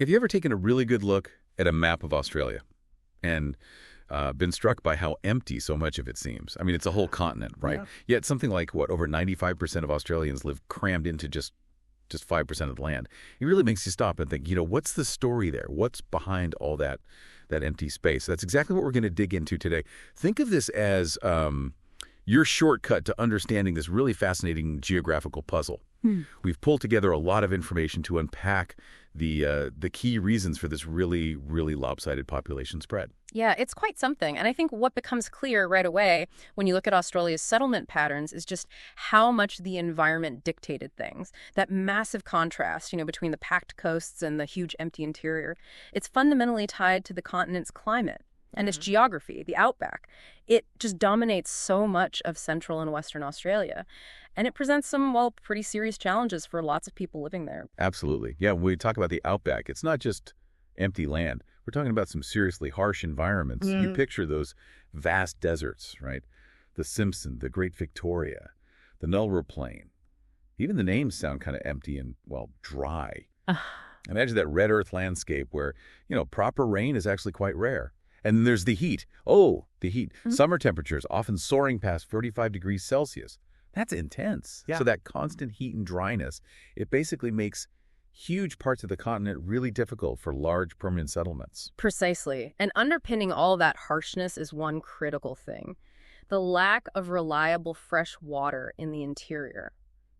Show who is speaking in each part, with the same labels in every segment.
Speaker 1: Have you ever taken a really good look at a map of Australia and been struck by how empty so much of it seems? I mean, it's a whole continent, right?
Speaker 2: Yeah.
Speaker 1: Yet something like, what, over 95% of Australians live crammed into just 5% of the land. It really makes you stop and think, what's the story there? What's behind all that empty space? That's exactly what we're going to dig into today. Think of this as your shortcut to understanding this really fascinating geographical puzzle. We've pulled together a lot of information to unpack the key reasons for this really, really lopsided population spread.
Speaker 3: Yeah, it's quite something. And I think what becomes clear right away when you look at Australia's settlement patterns is just how much the environment dictated things. That massive contrast, between the packed coasts and the huge empty interior. It's fundamentally tied to the continent's climate and its geography, the Outback. It just dominates so much of Central and Western Australia. And it presents some, pretty serious challenges for lots of people living there.
Speaker 1: Absolutely. Yeah, when we talk about the Outback, it's not just empty land. We're talking about some seriously harsh environments. You picture those vast deserts, right? The Simpson, the Great Victoria, the Nullarbor Plain. Even the names sound kind of empty and, dry. Imagine that red earth landscape where, proper rain is actually quite rare. And then there's the heat. Oh, the heat. Summer temperatures often soaring past 35 degrees Celsius. That's intense.
Speaker 2: Yeah.
Speaker 1: So that constant heat and dryness, it basically makes huge parts of the continent really difficult for large permanent settlements.
Speaker 3: Precisely. And underpinning all that harshness is one critical thing: the lack of reliable fresh water in the interior.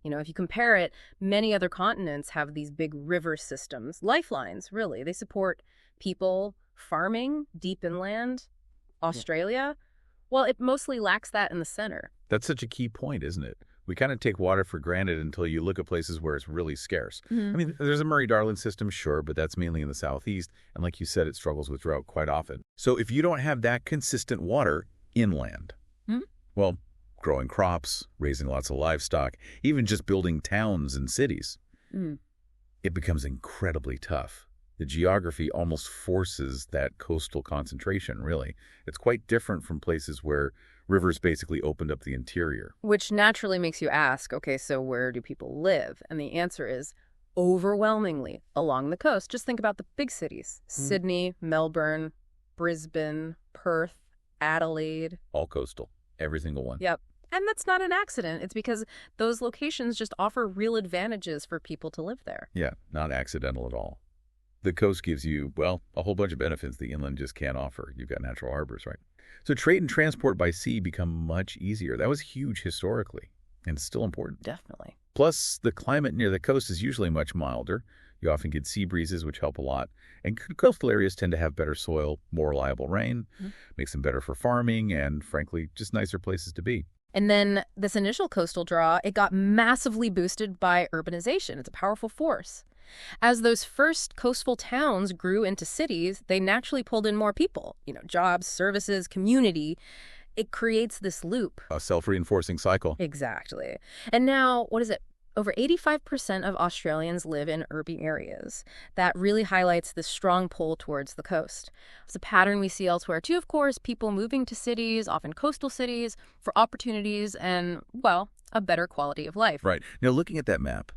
Speaker 3: If you compare it, many other continents have these big river systems, lifelines, really. They support people, farming, deep inland. Australia, it mostly lacks that in the center.
Speaker 1: That's such a key point, isn't it? We kind of take water for granted until you look at places where it's really scarce. I mean, there's a Murray-Darling system, sure, but that's mainly in the southeast. And like you said, it struggles with drought quite often. So if you don't have that consistent water inland, growing crops, raising lots of livestock, even just building towns and cities, it becomes incredibly tough. The geography almost forces that coastal concentration, really. It's quite different from places where rivers basically opened up the interior.
Speaker 3: Which naturally makes you ask, okay, so where do people live? And the answer is overwhelmingly along the coast. Just think about the big cities: Sydney, Melbourne, Brisbane, Perth, Adelaide.
Speaker 1: All coastal, every single one.
Speaker 3: Yep. And that's not an accident. It's because those locations just offer real advantages for people to live there.
Speaker 1: Yeah, not accidental at all. The coast gives you, a whole bunch of benefits the inland just can't offer. You've got natural harbors, right? So trade and transport by sea become much easier. That was huge historically, and it's still important.
Speaker 3: Definitely.
Speaker 1: Plus, the climate near the coast is usually much milder. You often get sea breezes, which help a lot. And coastal areas tend to have better soil, more reliable rain, makes them better for farming, and frankly, just nicer places to be.
Speaker 3: And then this initial coastal draw, it got massively boosted by urbanization. It's a powerful force. As those first coastal towns grew into cities, they naturally pulled in more people. Jobs, services, community. It creates this loop.
Speaker 1: A self-reinforcing cycle.
Speaker 3: Exactly. And now, over 85% of Australians live in urban areas. That really highlights the strong pull towards the coast. It's a pattern we see elsewhere too, of course, people moving to cities, often coastal cities, for opportunities and, a better quality of life.
Speaker 1: Right. Now, looking at that map,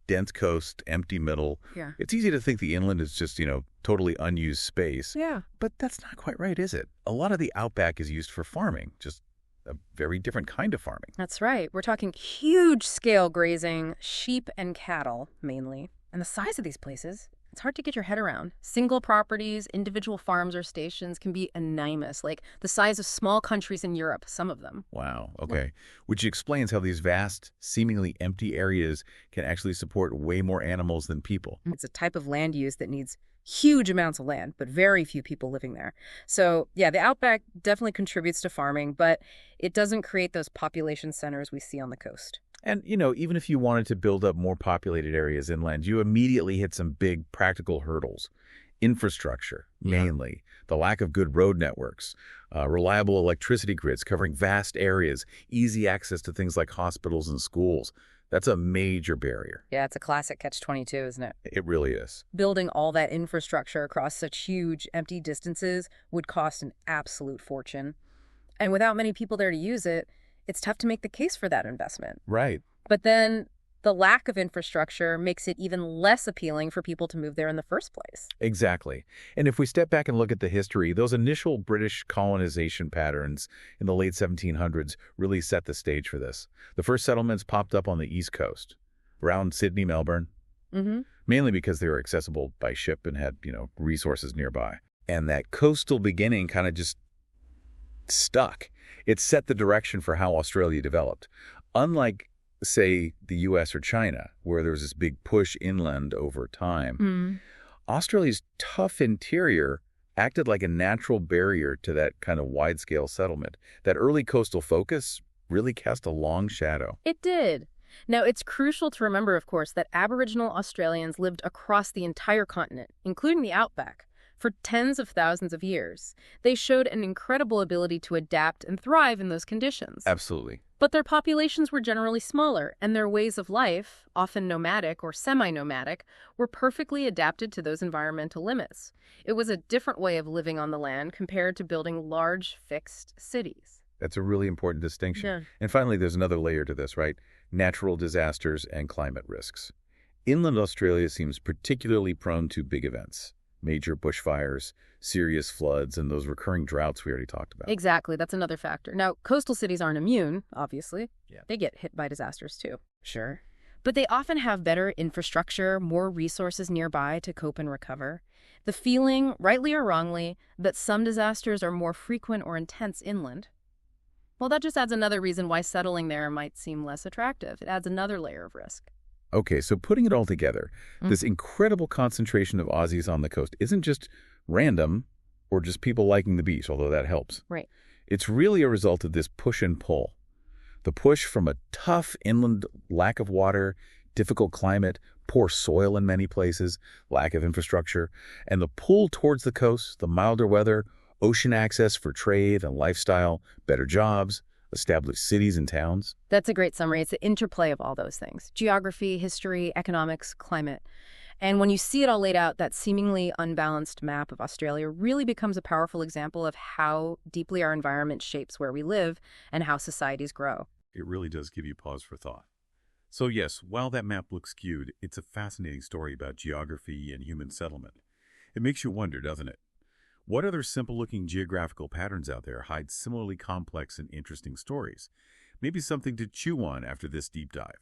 Speaker 1: dense coast, empty middle.
Speaker 3: Yeah.
Speaker 1: It's easy to think the inland is just, totally unused space.
Speaker 3: Yeah.
Speaker 1: But that's not quite right, is it? A lot of the outback is used for farming, just a very different kind of farming.
Speaker 3: That's right. We're talking huge scale grazing, sheep and cattle mainly. And the size of these places, it's hard to get your head around. Single properties, individual farms or stations can be enormous, like the size of small countries in Europe, some of them.
Speaker 1: Wow, okay. Which explains how these vast, seemingly empty areas can actually support way more animals than people.
Speaker 3: It's a type of land use that needs huge amounts of land, but very few people living there. So, the Outback definitely contributes to farming, but it doesn't create those population centers we see on the coast.
Speaker 1: And, even if you wanted to build up more populated areas inland, you immediately hit some big practical hurdles. Infrastructure, mainly. The lack of good road networks, reliable electricity grids covering vast areas, easy access to things like hospitals and schools. That's a major barrier.
Speaker 3: Yeah, it's a classic catch-22, isn't it?
Speaker 1: It really is.
Speaker 3: Building all that infrastructure across such huge, empty distances would cost an absolute fortune. And without many people there to use it, it's tough to make the case for that investment.
Speaker 1: Right.
Speaker 3: But then The lack of infrastructure makes it even less appealing for people to move there in the first place.
Speaker 1: Exactly. And if we step back and look at the history, those initial British colonization patterns in the late 1700s really set the stage for this. The first settlements popped up on the East Coast, around Sydney, Melbourne, mainly because they were accessible by ship and had, resources nearby. And that coastal beginning kind of just stuck. It set the direction for how Australia developed. Unlike, say, the U.S. or China, where there was this big push inland over time, Australia's tough interior acted like a natural barrier to that kind of wide-scale settlement. That early coastal focus really cast a long shadow.
Speaker 3: It did. Now, it's crucial to remember, of course, that Aboriginal Australians lived across the entire continent, including the Outback, for tens of thousands of years. They showed an incredible ability to adapt and thrive in those conditions.
Speaker 1: Absolutely.
Speaker 3: But their populations were generally smaller, and their ways of life, often nomadic or semi-nomadic, were perfectly adapted to those environmental limits. It was a different way of living on the land compared to building large, fixed cities.
Speaker 1: That's a really important distinction.
Speaker 3: Yeah.
Speaker 1: And finally, there's another layer to this, right? Natural disasters and climate risks. Inland Australia seems particularly prone to big events. Major bushfires, serious floods, and those recurring droughts we already talked about.
Speaker 3: Exactly. That's another factor. Now, coastal cities aren't immune, obviously.
Speaker 1: Yeah.
Speaker 3: They get hit by disasters, too. Sure. But they often have better infrastructure, more resources nearby to cope and recover. The feeling, rightly or wrongly, that some disasters are more frequent or intense inland, well, that just adds another reason why settling there might seem less attractive. It adds another layer of risk.
Speaker 1: Okay, so putting it all together, this incredible concentration of Aussies on the coast isn't just random or just people liking the beach, although that helps.
Speaker 3: Right.
Speaker 1: It's really a result of this push and pull. The push from a tough inland lack of water, difficult climate, poor soil in many places, lack of infrastructure, and the pull towards the coast, the milder weather, ocean access for trade and lifestyle, better jobs, established cities and towns.
Speaker 3: That's a great summary. It's the interplay of all those things: geography, history, economics, climate. And when you see it all laid out, that seemingly unbalanced map of Australia really becomes a powerful example of how deeply our environment shapes where we live and how societies grow.
Speaker 1: It really does give you pause for thought. So yes, while that map looks skewed, it's a fascinating story about geography and human settlement. It makes you wonder, doesn't it? What other simple-looking geographical patterns out there hide similarly complex and interesting stories? Maybe something to chew on after this deep dive.